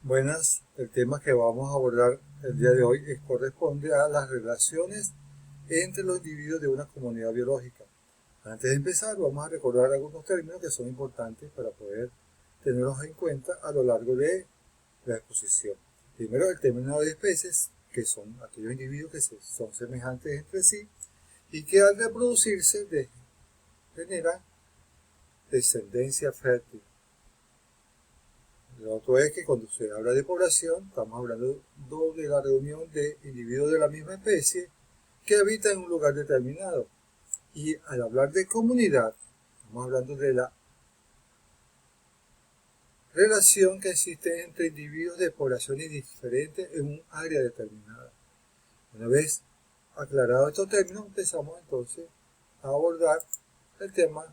Buenas, el tema que vamos a abordar el día de hoy corresponde a las relaciones entre los individuos de una comunidad biológica. Antes de empezar, vamos a recordar algunos términos que son importantes para poder tenerlos en cuenta a lo largo de la exposición. Primero, el término de especies, que son aquellos individuos que son semejantes entre sí y que al reproducirse generan descendencia fértil. Lo otro es que cuando se habla de población, estamos hablando de la reunión de individuos de la misma especie que habitan en un lugar determinado. Y al hablar de comunidad, estamos hablando de la relación que existe entre individuos de poblaciones diferentes en un área determinada. Una vez aclarados estos términos, empezamos entonces a abordar el tema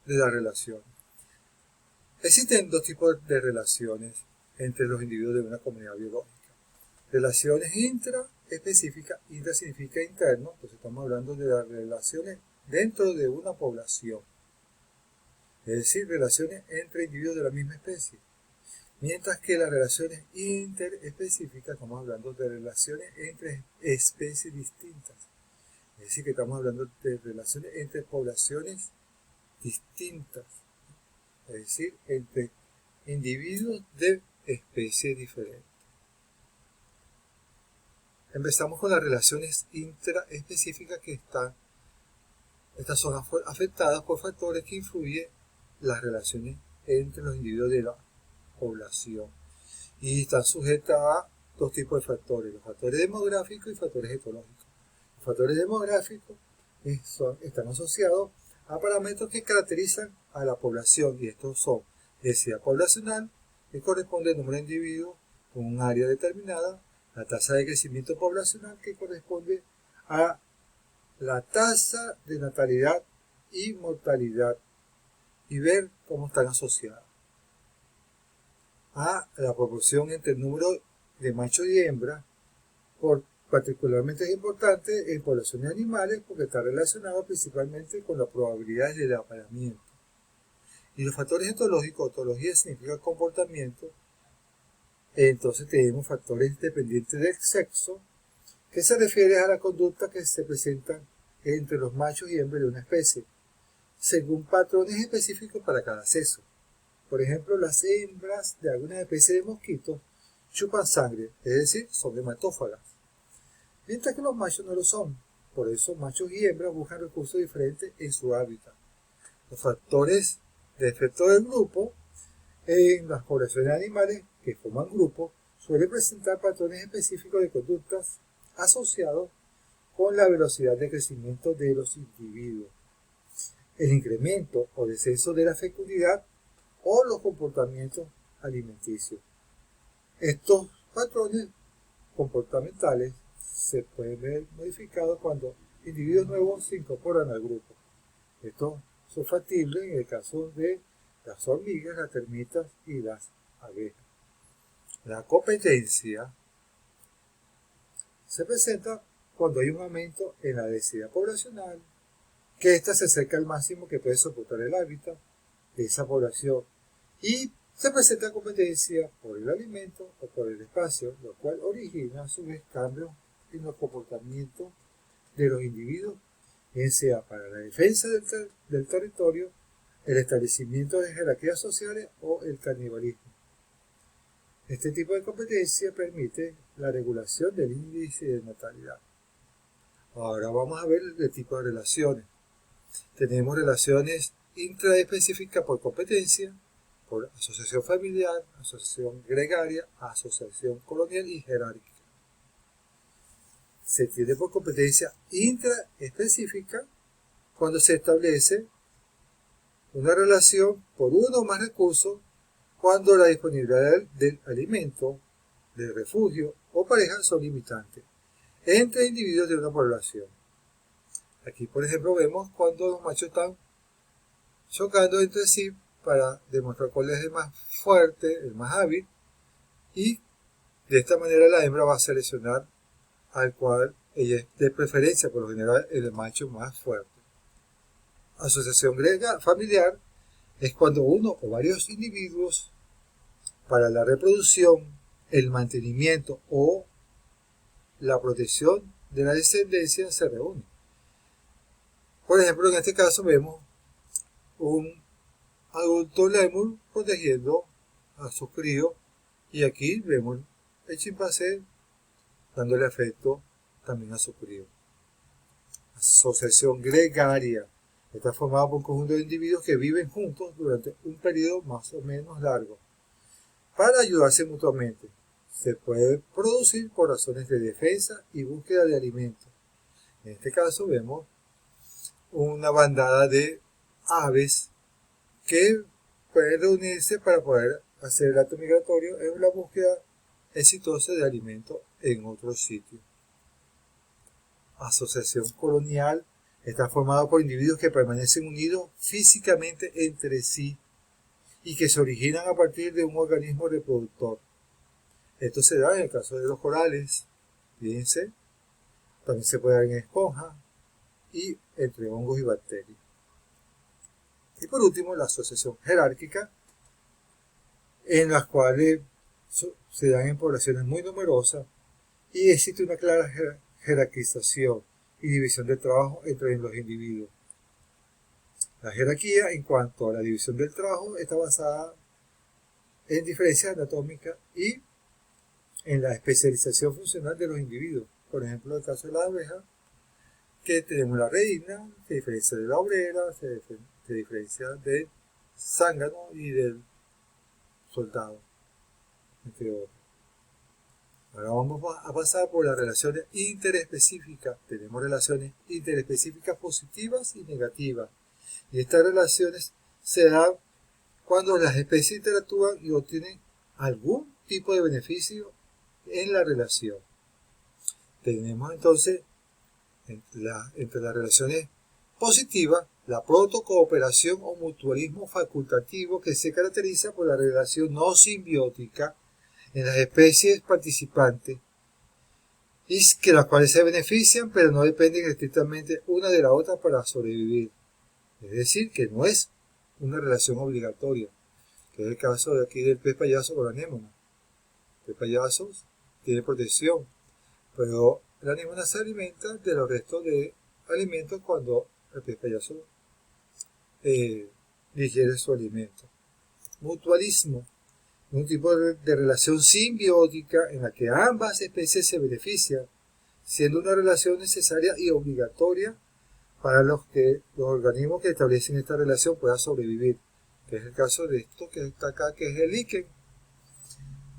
de la relación. Existen dos tipos de relaciones entre los individuos de una comunidad biológica. Relaciones intraespecíficas, intra significa interno, entonces estamos hablando de las relaciones dentro de una población, es decir, relaciones entre individuos de la misma especie. Mientras que las relaciones interespecíficas, estamos hablando de relaciones entre especies distintas, es decir, que estamos hablando de relaciones entre poblaciones distintas, es decir, entre individuos de especies diferentes. Empezamos con las relaciones intraespecíficas estas son afectadas por factores que influyen las relaciones entre los individuos de la población y están sujetas a dos tipos de factores, los factores demográficos y factores etológicos. Los factores demográficos están asociados a parámetros que caracterizan a la población y estos son densidad poblacional, que corresponde al número de individuos con un área determinada, la tasa de crecimiento poblacional, que corresponde a la tasa de natalidad y mortalidad, y ver cómo están asociadas a la proporción entre el número de machos y hembras, particularmente es importante en poblaciones animales porque está relacionado principalmente con las probabilidades del apareamiento. Y los factores etológicos, etología significa comportamiento, entonces tenemos factores dependientes del sexo, que se refiere a la conducta que se presentan entre los machos y hembras de una especie, según patrones específicos para cada sexo. Por ejemplo, las hembras de algunas especies de mosquitos chupan sangre, es decir, son hematófagas, mientras que los machos no lo son. Por eso machos y hembras buscan recursos diferentes en su hábitat. Los factores de efecto del grupo en las poblaciones animales que forman grupos suelen presentar patrones específicos de conductas asociados con la velocidad de crecimiento de los individuos, el incremento o descenso de la fecundidad o los comportamientos alimenticios. Estos patrones comportamentales se pueden ver modificados cuando individuos nuevos se incorporan al grupo. Estos son factibles en el caso de las hormigas, las termitas y las abejas. La competencia se presenta cuando hay un aumento en la densidad poblacional, que ésta se acerca al máximo que puede soportar el hábitat de esa población, y se presenta competencia por el alimento o por el espacio, lo cual origina a su vez cambios en los comportamientos de los individuos, bien sea para la defensa del territorio, el establecimiento de jerarquías sociales o el canibalismo. Este tipo de competencia permite la regulación del índice de natalidad. Ahora vamos a ver el tipo de relaciones. Tenemos relaciones intraespecíficas por competencia, por asociación familiar, asociación gregaria, asociación colonial y jerárquica. Se tiene por competencia intraespecífica cuando se establece una relación por uno o más recursos cuando la disponibilidad del alimento, del refugio o pareja son limitantes entre individuos de una población. Aquí, por ejemplo, vemos cuando los machos están chocando entre sí para demostrar cuál es el más fuerte, el más hábil, y de esta manera la hembra va a seleccionar al cual ella es de preferencia, por lo general, el macho más fuerte. Asociación familiar es cuando uno o varios individuos para la reproducción el mantenimiento o la protección de la descendencia se reúnen. Por ejemplo, en este caso vemos un adulto lémur protegiendo a su crío, y aquí vemos el chimpancé dándole afecto también a su crío. Asociación gregaria. Está formada por un conjunto de individuos que viven juntos durante un periodo más o menos largo para ayudarse mutuamente. Se puede producir por razones de defensa y búsqueda de alimentos. En este caso vemos una bandada de aves que pueden reunirse para poder hacer el acto migratorio en la búsqueda exitosa de alimentos en otro sitio. Asociación colonial está formada por individuos que permanecen unidos físicamente entre sí y que se originan a partir de un organismo reproductor. Esto se da en el caso de los corales, fíjense, también se puede dar en esponjas y entre hongos y bacterias. Y por último, la asociación jerárquica, en las cuales se dan en poblaciones muy numerosas y existe una clara jerarquización y división del trabajo entre los individuos. La jerarquía en cuanto a la división del trabajo está basada en diferencias anatómicas y en la especialización funcional de los individuos. Por ejemplo, en el caso de la abeja, que tenemos la reina, se diferencia de la obrera, se diferencia del zángano y del soldado, entre otros. Ahora vamos a pasar por las relaciones interespecíficas. Tenemos relaciones interespecíficas positivas y negativas. Y estas relaciones se dan cuando las especies interactúan y obtienen algún tipo de beneficio en la relación. Tenemos entonces entre las relaciones positivas la protocooperación o mutualismo facultativo, que se caracteriza por la relación no simbiótica en las especies participantes y que las cuales se benefician pero no dependen estrictamente una de la otra para sobrevivir. Es decir, que no es una relación obligatoria, que es el caso de aquí del pez payaso con la anémona. El pez payaso tiene protección, pero la anémona se alimenta de los restos de alimentos cuando el pez payaso digiere su alimento. Mutualismo, un tipo de relación simbiótica en la que ambas especies se benefician, siendo una relación necesaria y obligatoria para que los organismos que establecen esta relación puedan sobrevivir, que es el caso de esto que está acá, que es el líquen,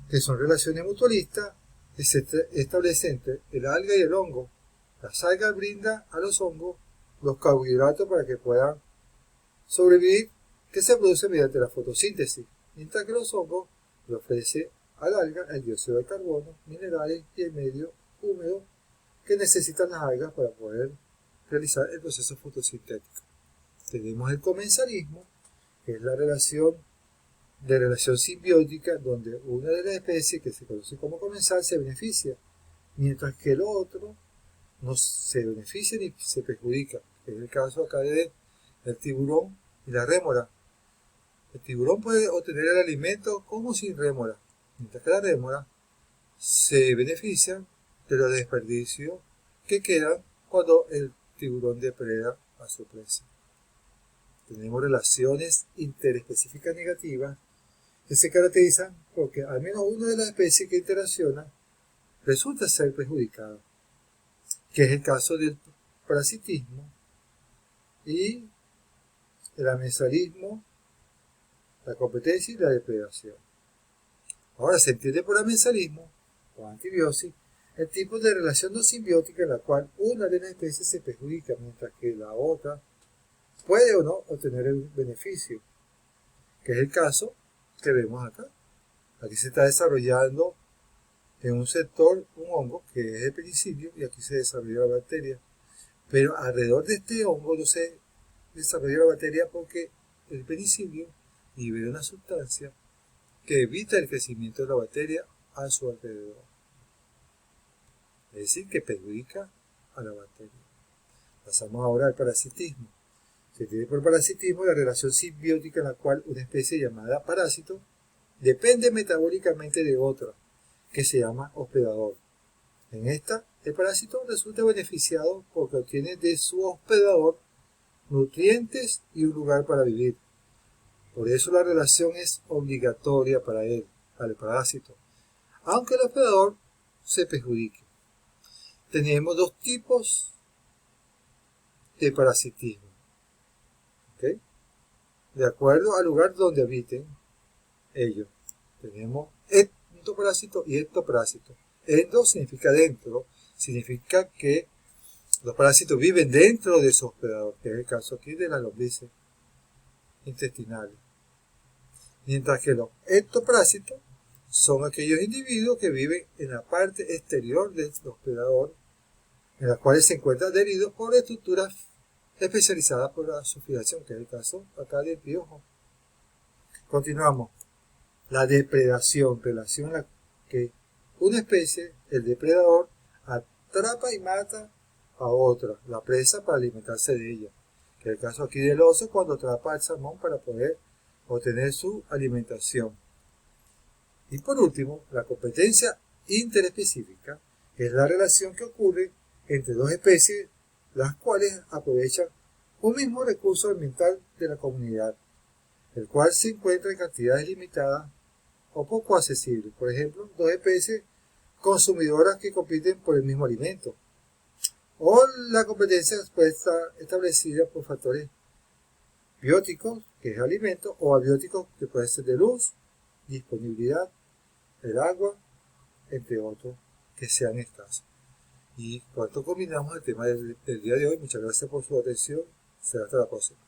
que son relaciones mutualistas que se establecen entre el alga y el hongo. Las algas brindan a los hongos los carbohidratos para que puedan sobrevivir, que se produce mediante la fotosíntesis, mientras que los hongos le ofrecen al alga el dióxido de carbono, minerales y el medio húmedo que necesitan las algas para poder realizar el proceso fotosintético. Tenemos el comensalismo, que es la relación simbiótica donde una de las especies que se conoce como comensal se beneficia, mientras que el otro no se beneficia ni se perjudica, que es el caso acá del tiburón y la rémora. El tiburón puede obtener el alimento como sin rémora, mientras que la rémora se beneficia de los desperdicios que quedan cuando el tiburón depreda a su presa. Tenemos relaciones interespecíficas negativas que se caracterizan porque al menos una de las especies que interacciona resulta ser perjudicada, que es el caso del parasitismo y el amensalismo, la competencia y la depredación. Ahora se entiende por amensalismo o antibiosis el tipo de relación no simbiótica en la cual una de las especies se perjudica mientras que la otra puede o no obtener el beneficio, que es el caso que vemos acá. Aquí se está desarrollando en un sector un hongo que es el penicilio y aquí se desarrolla la bacteria, pero alrededor de este hongo no se desarrolla la bacteria porque el penicilio libera una sustancia que evita el crecimiento de la bacteria a su alrededor, es decir, que perjudica a la bacteria. Pasamos ahora al parasitismo. Se entiende por parasitismo la relación simbiótica en la cual una especie llamada parásito depende metabólicamente de otra, que se llama hospedador. En esta, el parásito resulta beneficiado porque obtiene de su hospedador nutrientes y un lugar para vivir. Por eso la relación es obligatoria para él, para el parásito, aunque el hospedador se perjudique. Tenemos dos tipos de parasitismo, ¿ok? De acuerdo al lugar donde habiten ellos. Tenemos endoparásito y ectoparásito. Endo significa dentro, significa que los parásitos viven dentro de su hospedador, que es el caso aquí de las lombrices intestinales. Mientras que los ectoparásitos son aquellos individuos que viven en la parte exterior del hospedador, en las cuales se encuentran adheridos por estructuras especializadas por la zoofilación, que es el caso acá del piojo. Continuamos. La depredación, relación en la que una especie, el depredador, atrapa y mata a otra, la presa, para alimentarse de ella, que es el caso aquí del oso cuando atrapa al salmón para poder obtener su alimentación. Y por último, la competencia interespecífica, que es la relación que ocurre entre dos especies, las cuales aprovechan un mismo recurso ambiental de la comunidad, el cual se encuentra en cantidades limitadas o poco accesibles. Por ejemplo, dos especies consumidoras que compiten por el mismo alimento. O la competencia puede estar establecida por factores bióticos, que es alimento, o abióticos, que puede ser de luz, disponibilidad, el agua, entre otros que sean escasos. Y con esto combinamos el tema del día de hoy. Muchas gracias por su atención. Será hasta la próxima.